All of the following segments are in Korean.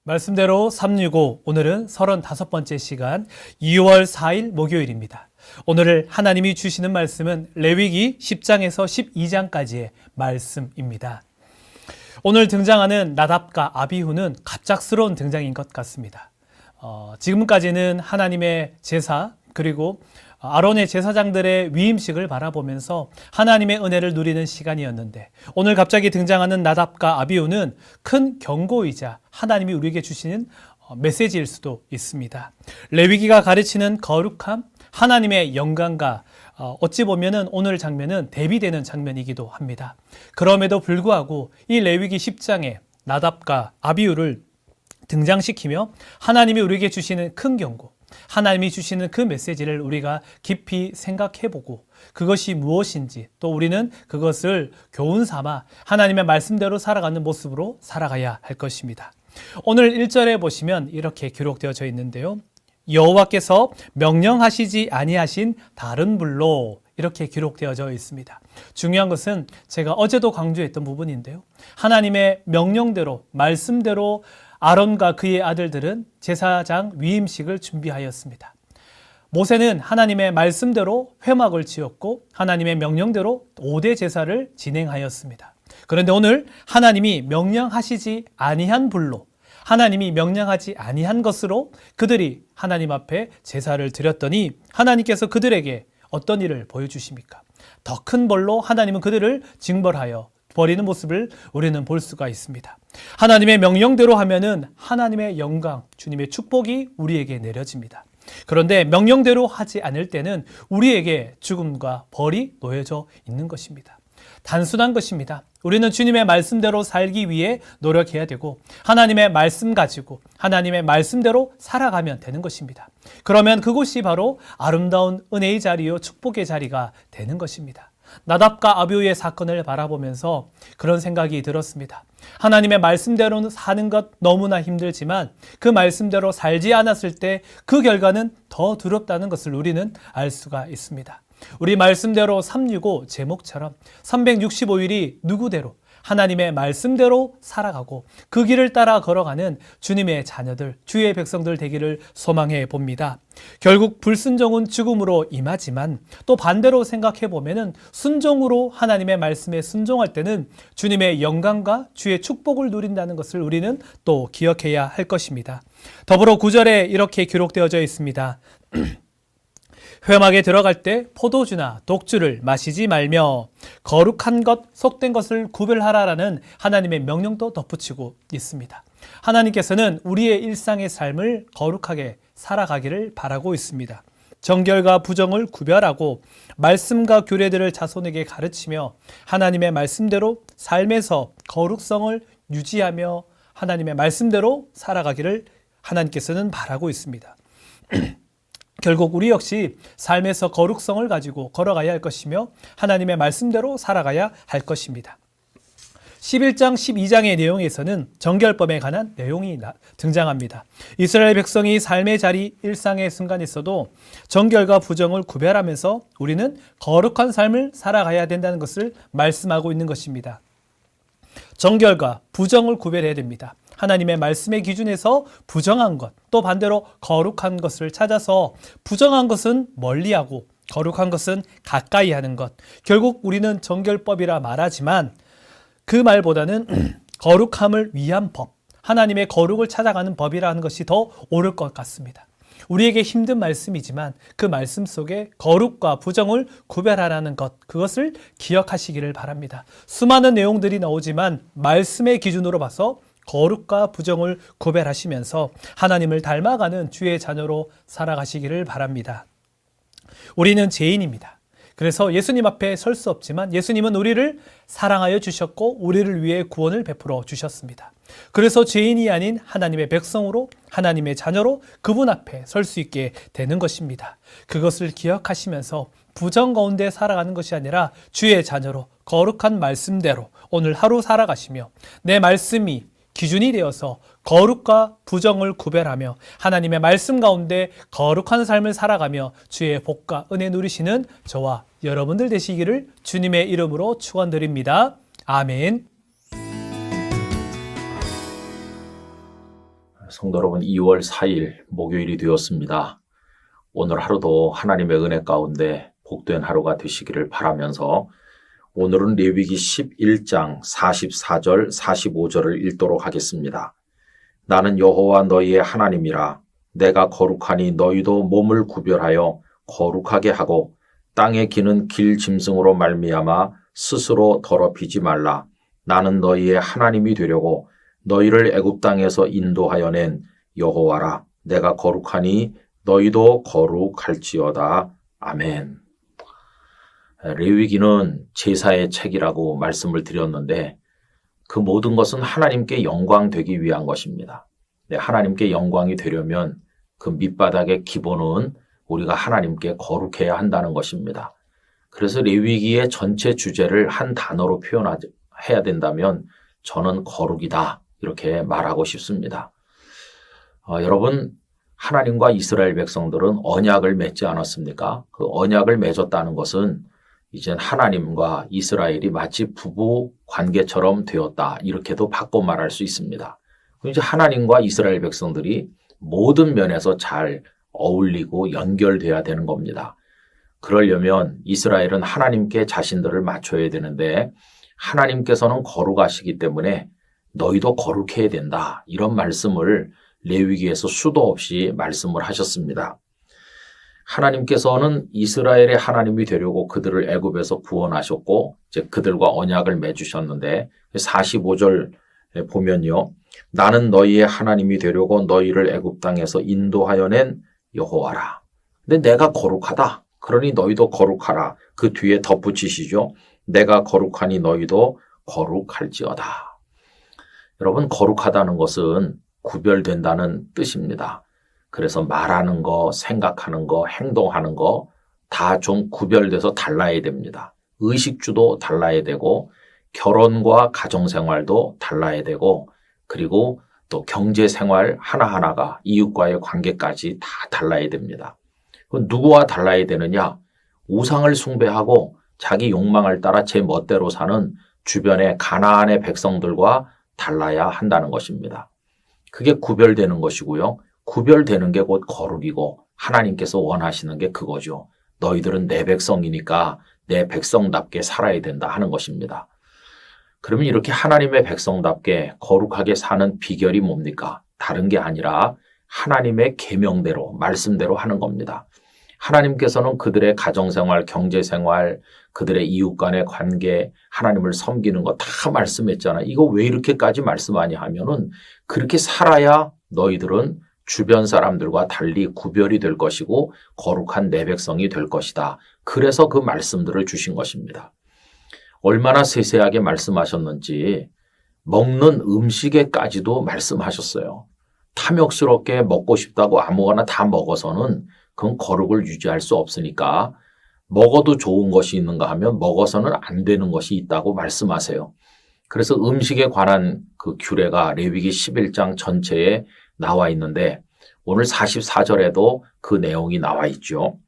말씀대로 365, 오늘은 35번째 시간 2월 4일 목요일입니다. 오늘 하나님이 주시는 말씀은 레위기 10장에서 12장까지의 말씀입니다. 오늘 등장하는 나답과 아비후는 갑작스러운 등장인 것 같습니다. 지금까지는 하나님의 제사 그리고 아론의 제사장들의 위임식을 바라보면서 하나님의 은혜를 누리는 시간이었는데 오늘 갑자기 등장하는 나답과 아비후는 큰 경고이자 하나님이 우리에게 주시는 메시지일 수도 있습니다. 레위기가 가르치는 거룩함, 하나님의 영광과 어찌 보면은 오늘 장면은 대비되는 장면이기도 합니다. 그럼에도 불구하고 이 레위기 10장에 나답과 아비후를 등장시키며 하나님이 우리에게 주시는 큰 경고, 하나님이 주시는 그 메시지를 우리가 깊이 생각해보고 그것이 무엇인지 또 우리는 그것을 교훈 삼아 하나님의 말씀대로 살아가는 모습으로 살아가야 할 것입니다. 오늘 1절에 보시면 이렇게 기록되어져 있는데요. 여호와께서 명령하시지 아니하신 다른 불로 이렇게 기록되어져 있습니다. 중요한 것은 제가 어제도 강조했던 부분인데요. 하나님의 명령대로 말씀대로 아론과 그의 아들들은 제사장 위임식을 준비하였습니다. 모세는 하나님의 말씀대로 회막을 지었고 하나님의 명령대로 5대 제사를 진행하였습니다. 그런데 오늘 하나님이 명령하시지 아니한 불로, 하나님이 명령하지 아니한 것으로 그들이 하나님 앞에 제사를 드렸더니 하나님께서 그들에게 어떤 일을 보여주십니까? 더 큰 벌로 하나님은 그들을 징벌하여 버리는 모습을 우리는 볼 수가 있습니다. 하나님의 명령대로 하면은 하나님의 영광, 주님의 축복이 우리에게 내려집니다. 그런데 명령대로 하지 않을 때는 우리에게 죽음과 벌이 놓여져 있는 것입니다. 단순한 것입니다. 우리는 주님의 말씀대로 살기 위해 노력해야 되고 하나님의 말씀 가지고 하나님의 말씀대로 살아가면 되는 것입니다. 그러면 그곳이 바로 아름다운 은혜의 자리요 축복의 자리가 되는 것입니다. 나답과 아비후의 사건을 바라보면서 그런 생각이 들었습니다. 하나님의 말씀대로 사는 것 너무나 힘들지만 그 말씀대로 살지 않았을 때 그 결과는 더 두렵다는 것을 우리는 알 수가 있습니다. 우리 말씀대로 365 제목처럼 365일이 누구대로 하나님의 말씀대로 살아가고 그 길을 따라 걸어가는 주님의 자녀들, 주의 백성들 되기를 소망해 봅니다. 결국 불순종은 죽음으로 임하지만 또 반대로 생각해 보면은 순종으로 하나님의 말씀에 순종할 때는 주님의 영광과 주의 축복을 누린다는 것을 우리는 또 기억해야 할 것입니다. 더불어 9절에 이렇게 기록되어져 있습니다. 회막에 들어갈 때 포도주나 독주를 마시지 말며 거룩한 것, 속된 것을 구별하라라는 하나님의 명령도 덧붙이고 있습니다. 하나님께서는 우리의 일상의 삶을 거룩하게 살아가기를 바라고 있습니다. 정결과 부정을 구별하고 말씀과 규례들을 자손에게 가르치며 하나님의 말씀대로 삶에서 거룩성을 유지하며 하나님의 말씀대로 살아가기를 하나님께서는 바라고 있습니다. 결국 우리 역시 삶에서 거룩성을 가지고 걸어가야 할 것이며 하나님의 말씀대로 살아가야 할 것입니다. 11장 12장의 내용에서는 정결법에 관한 내용이 등장합니다. 이스라엘 백성이 삶의 자리, 일상의 순간에서도 정결과 부정을 구별하면서 우리는 거룩한 삶을 살아가야 된다는 것을 말씀하고 있는 것입니다. 정결과 부정을 구별해야 됩니다. 하나님의 말씀의 기준에서 부정한 것, 또 반대로 거룩한 것을 찾아서 부정한 것은 멀리하고 거룩한 것은 가까이 하는 것. 결국 우리는 정결법이라 말하지만 그 말보다는 거룩함을 위한 법, 하나님의 거룩을 찾아가는 법이라는 것이 더 옳을 것 같습니다. 우리에게 힘든 말씀이지만 그 말씀 속에 거룩과 부정을 구별하라는 것, 그것을 기억하시기를 바랍니다. 수많은 내용들이 나오지만 말씀의 기준으로 봐서 거룩과 부정을 구별하시면서 하나님을 닮아가는 주의 자녀로 살아가시기를 바랍니다. 우리는 죄인입니다. 그래서 예수님 앞에 설 수 없지만 예수님은 우리를 사랑하여 주셨고 우리를 위해 구원을 베풀어 주셨습니다. 그래서 죄인이 아닌 하나님의 백성으로 하나님의 자녀로 그분 앞에 설 수 있게 되는 것입니다. 그것을 기억하시면서 부정 가운데 살아가는 것이 아니라 주의 자녀로 거룩한 말씀대로 오늘 하루 살아가시며 내 말씀이 기준이 되어서 거룩과 부정을 구별하며 하나님의 말씀 가운데 거룩한 삶을 살아가며 주의 복과 은혜 누리시는 저와 여러분들 되시기를 주님의 이름으로 축원드립니다. 아멘. 성도 여러분, 2월 4일 목요일이 되었습니다. 오늘 하루도 하나님의 은혜 가운데 복된 하루가 되시기를 바라면서 오늘은 레위기 11장 44절 45절을 읽도록 하겠습니다. 나는 여호와 너희의 하나님이라. 내가 거룩하니 너희도 몸을 구별하여 거룩하게 하고 땅에 기는 길 짐승으로 말미암아 스스로 더럽히지 말라. 나는 너희의 하나님이 되려고 너희를 애굽 땅에서 인도하여 낸 여호와라. 내가 거룩하니 너희도 거룩할지어다. 아멘. 레위기는 제사의 책이라고 말씀을 드렸는데 그 모든 것은 하나님께 영광 되기 위한 것입니다. 하나님께 영광이 되려면 그 밑바닥의 기본은 우리가 하나님께 거룩해야 한다는 것입니다. 그래서 레위기의 전체 주제를 한 단어로 표현해야 된다면 저는 거룩이다 이렇게 말하고 싶습니다. 여러분, 하나님과 이스라엘 백성들은 언약을 맺지 않았습니까? 그 언약을 맺었다는 것은 이젠 하나님과 이스라엘이 마치 부부 관계처럼 되었다 이렇게도 바꿔 말할 수 있습니다. 이제 하나님과 이스라엘 백성들이 모든 면에서 잘 어울리고 연결돼야 되는 겁니다. 그러려면 이스라엘은 하나님께 자신들을 맞춰야 되는데 하나님께서는 거룩하시기 때문에 너희도 거룩해야 된다. 이런 말씀을 레위기에서 수도 없이 말씀을 하셨습니다. 하나님께서는 이스라엘의 하나님이 되려고 그들을 애굽에서 구원하셨고 이제 그들과 언약을 맺으셨는데 45절 보면요. 나는 너희의 하나님이 되려고 너희를 애굽 땅에서 인도하여 낸 여호와라. 근데 내가 거룩하다. 그러니 너희도 거룩하라. 그 뒤에 덧붙이시죠. 내가 거룩하니 너희도 거룩할지어다. 여러분, 거룩하다는 것은 구별된다는 뜻입니다. 그래서 말하는 거, 생각하는 거, 행동하는 거 다 좀 구별돼서 달라야 됩니다. 의식주도 달라야 되고 결혼과 가정생활도 달라야 되고 그리고 또 경제생활 하나하나가 이웃과의 관계까지 다 달라야 됩니다. 누구와 달라야 되느냐? 우상을 숭배하고 자기 욕망을 따라 제 멋대로 사는 주변의 가나안의 백성들과 달라야 한다는 것입니다. 그게 구별되는 것이고요. 구별되는 게 곧 거룩이고 하나님께서 원하시는 게 그거죠. 너희들은 내 백성이니까 내 백성답게 살아야 된다 하는 것입니다. 그러면 이렇게 하나님의 백성답게 거룩하게 사는 비결이 뭡니까? 다른 게 아니라 하나님의 계명대로 말씀대로 하는 겁니다. 하나님께서는 그들의 가정생활, 경제생활, 그들의 이웃 간의 관계, 하나님을 섬기는 거 다 말씀했잖아요. 이거 왜 이렇게까지 말씀하냐 하면은 그렇게 살아야 너희들은 주변 사람들과 달리 구별이 될 것이고 거룩한 내 백성이 될 것이다. 그래서 그 말씀들을 주신 것입니다. 얼마나 세세하게 말씀하셨는지 먹는 음식에까지도 말씀하셨어요. 탐욕스럽게 먹고 싶다고 아무거나 다 먹어서는 그건 거룩을 유지할 수 없으니까 먹어도 좋은 것이 있는가 하면 먹어서는 안 되는 것이 있다고 말씀하세요. 그래서 음식에 관한 그 규례가 레위기 11장 전체에 나와 있는데 오늘 44절에도 그 내용이 나와 있죠.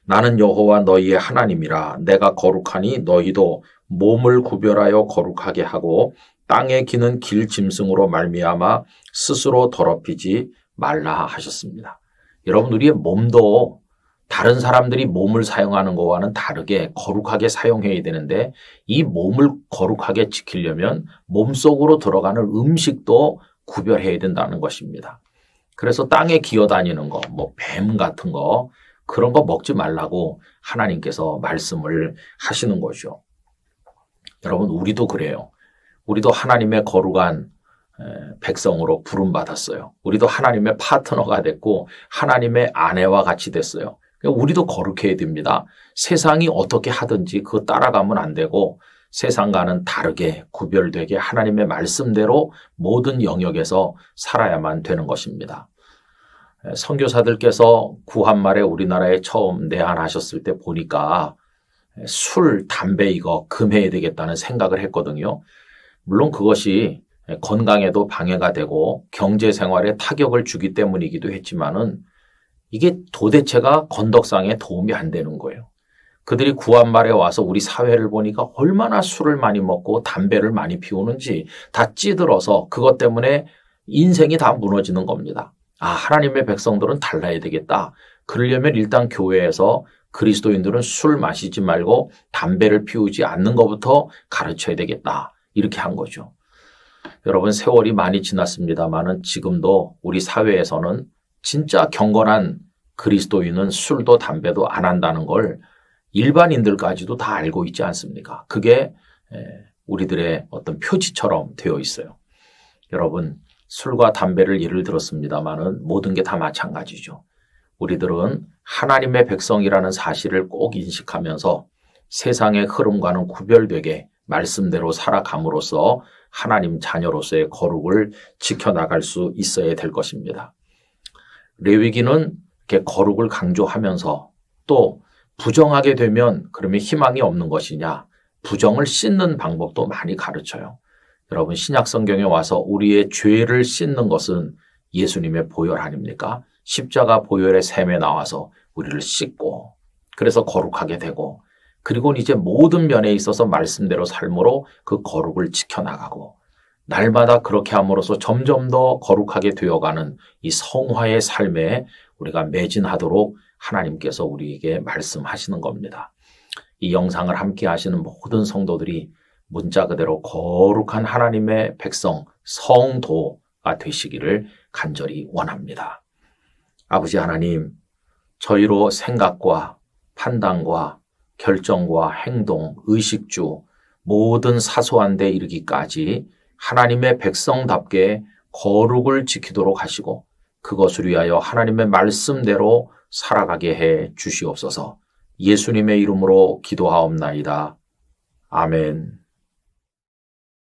나는 여호와 너희의 하나님이라. 내가 거룩하니 너희도 몸을 구별하여 거룩하게 하고 땅에 기는 길 짐승으로 말미암아 스스로 더럽히지 말라 하셨습니다. 여러분, 우리의 몸도 다른 사람들이 몸을 사용하는 것과는 다르게 거룩하게 사용해야 되는데 이 몸을 거룩하게 지키려면 몸속으로 들어가는 음식도 구별해야 된다는 것입니다. 그래서 땅에 기어다니는 거, 뱀 같은 거 그런 거 먹지 말라고 하나님께서 말씀을 하시는 거죠. 여러분, 우리도 그래요. 우리도 하나님의 거룩한 백성으로 부름받았어요. 우리도 하나님의 파트너가 됐고 하나님의 아내와 같이 됐어요. 우리도 거룩해야 됩니다. 세상이 어떻게 하든지 그거 따라가면 안 되고 세상과는 다르게 구별되게 하나님의 말씀대로 모든 영역에서 살아야만 되는 것입니다. 선교사들께서 구한말에 우리나라에 처음 내한하셨을 때 보니까 술, 담배 이거 금해야 되겠다는 생각을 했거든요. 물론 그것이 건강에도 방해가 되고 경제생활에 타격을 주기 때문이기도 했지만은 이게 도대체가 건덕상에 도움이 안 되는 거예요. 그들이 구한말에 와서 우리 사회를 보니까 얼마나 술을 많이 먹고 담배를 많이 피우는지 다 찌들어서 그것 때문에 인생이 다 무너지는 겁니다. 아, 하나님의 백성들은 달라야 되겠다. 그러려면 일단 교회에서 그리스도인들은 술 마시지 말고 담배를 피우지 않는 것부터 가르쳐야 되겠다. 이렇게 한 거죠. 여러분, 세월이 많이 지났습니다만은 지금도 우리 사회에서는 진짜 경건한 그리스도인은 술도 담배도 안 한다는 걸 일반인들까지도 다 알고 있지 않습니까? 그게 우리들의 어떤 표지처럼 되어 있어요. 여러분, 술과 담배를 예를 들었습니다만은 모든 게 다 마찬가지죠. 우리들은 하나님의 백성이라는 사실을 꼭 인식하면서 세상의 흐름과는 구별되게 말씀대로 살아감으로써 하나님 자녀로서의 거룩을 지켜나갈 수 있어야 될 것입니다. 레위기는 이렇게 거룩을 강조하면서 또 부정하게 되면 그러면 희망이 없는 것이냐, 부정을 씻는 방법도 많이 가르쳐요. 여러분, 신약 성경에 와서 우리의 죄를 씻는 것은 예수님의 보혈 아닙니까? 십자가 보혈의 샘에 나와서 우리를 씻고 그래서 거룩하게 되고 그리고 이제 모든 면에 있어서 말씀대로 삶으로 그 거룩을 지켜나가고 날마다 그렇게 함으로써 점점 더 거룩하게 되어가는 이 성화의 삶에 우리가 매진하도록 하나님께서 우리에게 말씀하시는 겁니다. 이 영상을 함께 하시는 모든 성도들이 문자 그대로 거룩한 하나님의 백성, 성도가 되시기를 간절히 원합니다. 아버지 하나님, 저희로 생각과 판단과 결정과 행동, 의식주, 모든 사소한 데 이르기까지 하나님의 백성답게 거룩을 지키도록 하시고 그것을 위하여 하나님의 말씀대로 살아가게 해 주시옵소서. 예수님의 이름으로 기도하옵나이다. 아멘.